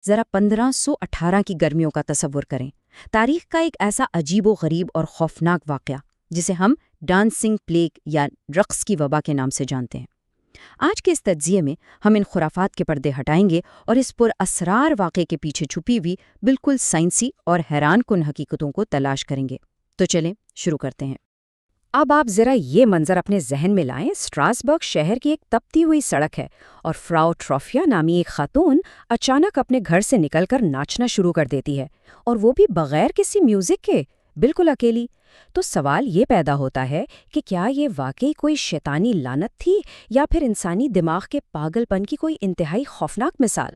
ذرا 1518 کی گرمیوں کا تصور کریں، تاریخ کا ایک ایسا عجیب و غریب اور خوفناک واقعہ جسے ہم ڈانسنگ پلیگ یا رقص کی وبا کے نام سے جانتے ہیں۔ آج کے اس تجزیے میں ہم ان خرافات کے پردے ہٹائیں گے اور اس پر اسرار واقعے کے پیچھے چھپی ہوئی بالکل سائنسی اور حیران کن حقیقتوں کو تلاش کریں گے۔ تو چلیں شروع کرتے ہیں۔ اب آپ ذرا یہ منظر اپنے ذہن میں لائیں۔ اسٹراسبرگ شہر کی ایک تپتی ہوئی سڑک ہے اور فراو ٹروفیا نامی ایک خاتون اچانک اپنے گھر سے نکل کر ناچنا شروع کر دیتی ہے، اور وہ بھی بغیر کسی میوزک کے، بالکل اکیلی۔ تو سوال یہ پیدا ہوتا ہے کہ کیا یہ واقعی کوئی شیطانی لعنت تھی یا پھر انسانی دماغ کے پاگل پن کی کوئی انتہائی خوفناک مثال؟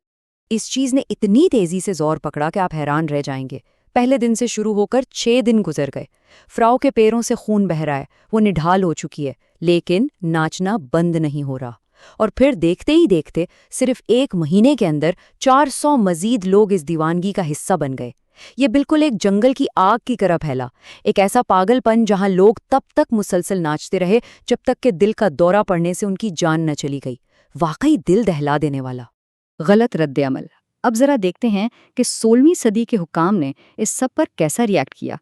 اس چیز نے اتنی تیزی سے زور پکڑا کہ آپ حیران رہ جائیں گے۔ پہلے دن سے شروع ہو کر 6 دن گزر گئے۔ فراو کے پیروں سے خون بہہ رہا ہے، وہ نڈھال ہو چکی ہے، لیکن ناچنا بند نہیں ہو رہا۔ اور پھر دیکھتے ہی دیکھتے صرف 1 مہینے کے اندر 400 مزید لوگ اس دیوانگی کا حصہ بن گئے۔ یہ بالکل ایک جنگل کی آگ کی طرح پھیلا، ایک ایسا پاگل پن جہاں لوگ تب تک مسلسل ناچتے رہے جب تک کہ دل کا دورہ پڑنے سے ان کی جان نہ چلی گئی۔ واقعی دل دہلا دینے والا۔ غلط رد عمل۔ اب ذرا دیکھتے ہیں کہ 16ویں صدی کے حکام نے اس سب پر کیسا ریئیکٹ کیا۔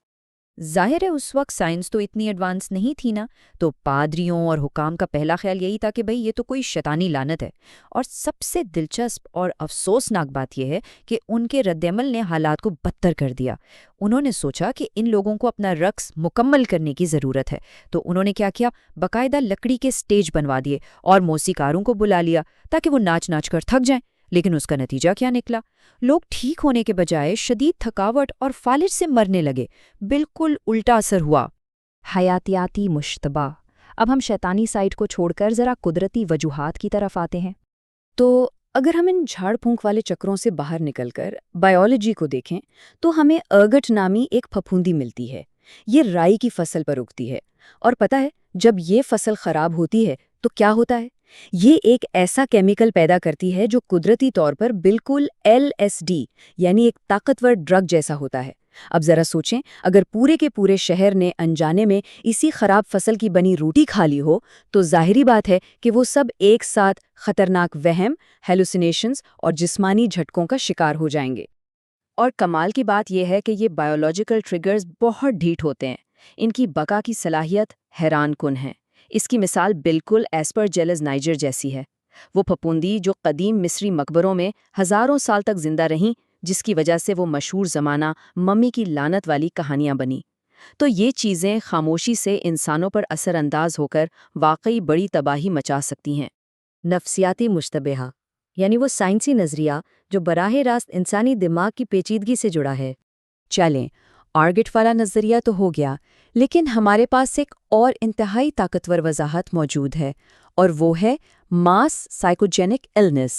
ظاہر ہے اس وقت سائنس تو اتنی ایڈوانس نہیں تھی نا، تو پادریوں اور حکام کا پہلا خیال یہی تھا کہ بھئی یہ تو کوئی شیطانی لعنت ہے۔ اور سب سے دلچسپ اور افسوسناک بات یہ ہے کہ ان کے رد عمل نے حالات کو بدتر کر دیا۔ انہوں نے سوچا کہ ان لوگوں کو اپنا رقص مکمل کرنے کی ضرورت ہے، تو انہوں نے کیا کیا، باقاعدہ لکڑی کے سٹیج بنوا دیے اور موسیقاروں کو بلا لیا تاکہ وہ ناچ ناچ کر تھک جائیں۔ لیکن اس کا نتیجہ کیا نکلا؟ لوگ ٹھیک ہونے کے بجائے شدید تھکاوٹ اور فالج سے مرنے لگے۔ بالکل الٹا اثر ہوا۔ حیاتیاتی مشتبہ۔ اب ہم شیطانی سائٹ کو چھوڑ کر ذرا قدرتی وجوہات کی طرف آتے ہیں۔ تو اگر ہم ان جھاڑ پھونک والے چکروں سے باہر نکل کر بائیولوجی کو دیکھیں تو ہمیں ارگٹ نامی ایک پھپھوندی ملتی ہے۔ یہ رائی کی فصل پر اگتی ہے، اور پتہ ہے جب یہ فصل خراب ہوتی ہے تو کیا ہوتا ہے؟ یہ ایک ایسا کیمیکل پیدا کرتی ہے جو قدرتی طور پر بالکل LSD یعنی ایک طاقتور ڈرگ جیسا ہوتا ہے۔ اب ذرا سوچیں، اگر پورے کے پورے شہر نے انجانے میں اسی خراب فصل کی بنی روٹی کھا لی ہو تو ظاہری بات ہے کہ وہ سب ایک ساتھ خطرناک وہم، ہیلوسینیشنز اور جسمانی جھٹکوں کا شکار ہو جائیں گے۔ اور کمال کی بات یہ ہے کہ یہ بائیولوجیکل ٹریگرز بہت ڈھیٹ ہوتے ہیں، ان کی بقا کی صلاحیت حیران کن ہے۔ اس کی مثال بالکل ایسپرجیلس نائجر جیسی ہے، وہ پھپھوندی جو قدیم مصری مقبروں میں ہزاروں سال تک زندہ رہیں، جس کی وجہ سے وہ مشہور زمانہ ممی کی لعنت والی کہانیاں بنیں۔ تو یہ چیزیں خاموشی سے انسانوں پر اثر انداز ہو کر واقعی بڑی تباہی مچا سکتی ہیں۔ نفسیاتی مشتبہ، یعنی وہ سائنسی نظریہ جو براہ راست انسانی دماغ کی پیچیدگی سے جڑا ہے۔ چلیں، آرگٹ والا نظریہ تو ہو گیا، لیکن ہمارے پاس ایک اور انتہائی طاقتور وضاحت موجود ہے، اور وہ ہے ماس سائیکوجینک النس۔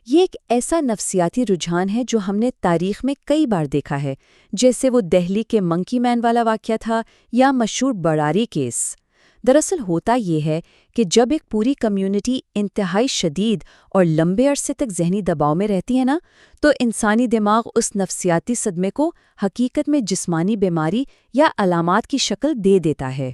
یہ ایک ایسا نفسیاتی رجحان ہے جو ہم نے تاریخ میں کئی بار دیکھا ہے، جیسے وہ دہلی کے منکی مین والا واقعہ تھا یا مشہور بڑاری کیس۔ دراصل ہوتا یہ ہے کہ جب ایک پوری کمیونٹی انتہائی شدید اور لمبے عرصے تک ذہنی دباؤ میں رہتی ہے نا، تو انسانی دماغ اس نفسیاتی صدمے کو حقیقت میں جسمانی بیماری یا علامات کی شکل دے دیتا ہے۔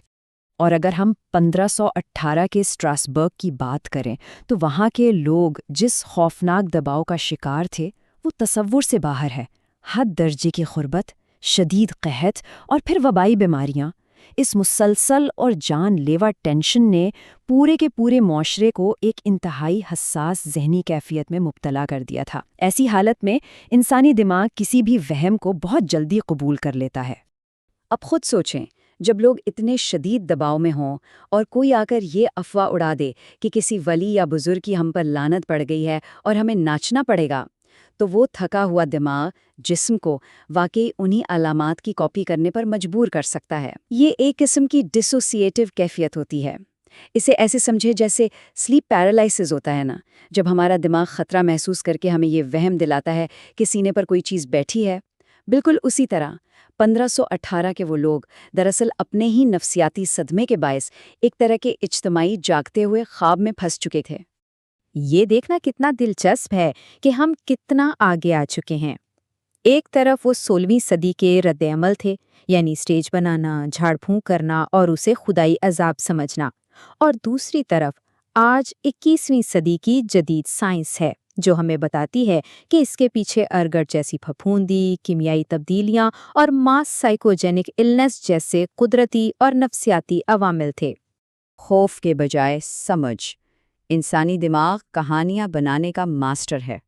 اور اگر ہم 1518 کے اسٹراسبرگ کی بات کریں تو وہاں کے لوگ جس خوفناک دباؤ کا شکار تھے وہ تصور سے باہر ہے۔ حد درجے کی غربت، شدید قحط اور پھر وبائی بیماریاں۔ اس مسلسل اور جان لیوا ٹینشن نے پورے کے پورے معاشرے کو ایک انتہائی حساس ذہنی کیفیت میں مبتلا کر دیا تھا۔ ایسی حالت میں انسانی دماغ کسی بھی وہم کو بہت جلدی قبول کر لیتا ہے۔ اب خود سوچیں، جب لوگ اتنے شدید دباؤ میں ہوں اور کوئی آ کر یہ افواہ اڑا دے کہ کسی ولی یا بزرگ کی ہم پر لعنت پڑ گئی ہے اور ہمیں ناچنا پڑے گا، تو وہ تھکا ہوا دماغ جسم کو واقعی انہی علامات کی کاپی کرنے پر مجبور کر سکتا ہے۔ یہ ایک قسم کی ڈسوسیٹیو کیفیت ہوتی ہے۔ اسے ایسے سمجھے جیسے سلیپ پیرالائسس ہوتا ہے نا، جب ہمارا دماغ خطرہ محسوس کر کے ہمیں یہ وہم دلاتا ہے کہ سینے پر کوئی چیز بیٹھی ہے۔ بالکل اسی طرح 1518 کے وہ لوگ دراصل اپنے ہی نفسیاتی صدمے کے باعث ایک طرح کے اجتماعی جاگتے ہوئے خواب میں پھنس چکے تھے۔ یہ دیکھنا کتنا دلچسپ ہے کہ ہم کتنا آگے آ چکے ہیں۔ ایک طرف وہ 16ویں صدی کے رد عمل تھے، یعنی سٹیج بنانا، جھاڑ پھونک کرنا اور اسے خدائی عذاب سمجھنا، اور دوسری طرف آج 21ویں صدی کی جدید سائنس ہے جو ہمیں بتاتی ہے کہ اس کے پیچھے ارگٹ جیسی پھپھوندی، کیمیائی تبدیلیاں اور ماس سائیکوجینک النس جیسے قدرتی اور نفسیاتی عوامل تھے۔ خوف کے بجائے سمجھ۔ انسانی دماغ کہانیاں بنانے کا ماسٹر ہے۔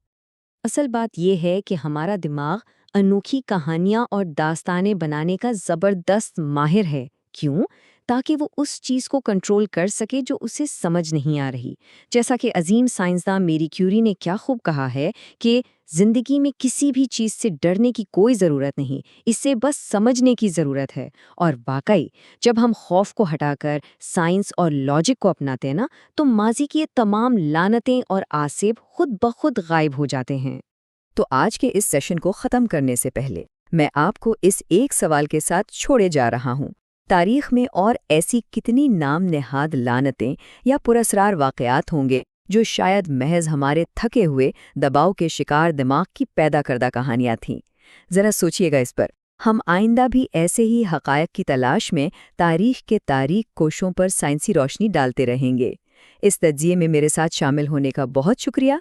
اصل بات یہ ہے کہ ہمارا دماغ انوکھی کہانیاں اور داستانیں بنانے کا زبردست ماہر ہے۔ کیوں؟ تاکہ وہ اس چیز کو کنٹرول کر سکے جو اسے سمجھ نہیں آ رہی۔ جیسا کہ عظیم سائنسداں میری کیوری نے کیا خوب کہا ہے کہ زندگی میں کسی بھی چیز سے ڈرنے کی کوئی ضرورت نہیں، اسے بس سمجھنے کی ضرورت ہے۔ اور واقعی جب ہم خوف کو ہٹا کر سائنس اور لاجک کو اپناتے ہیں تو ماضی کی یہ تمام لعنتیں اور آسیب خود بخود غائب ہو جاتے ہیں۔ تو آج کے اس سیشن کو ختم کرنے سے پہلے میں آپ کو اس ایک سوال کے ساتھ چھوڑے جا رہا ہوں۔ تاریخ میں اور ایسی کتنی نام نہاد لعنتیں یا پراسرار واقعات ہوں گے جو شاید محض ہمارے تھکے ہوئے دباؤ کے شکار دماغ کی پیدا کردہ کہانیاں تھیں؟ ذرا سوچئے گا اس پر۔ ہم آئندہ بھی ایسے ہی حقائق کی تلاش میں تاریخ کے تاریک کوشوں پر سائنسی روشنی ڈالتے رہیں گے۔ اس تجزیے میں میرے ساتھ شامل ہونے کا بہت شکریہ۔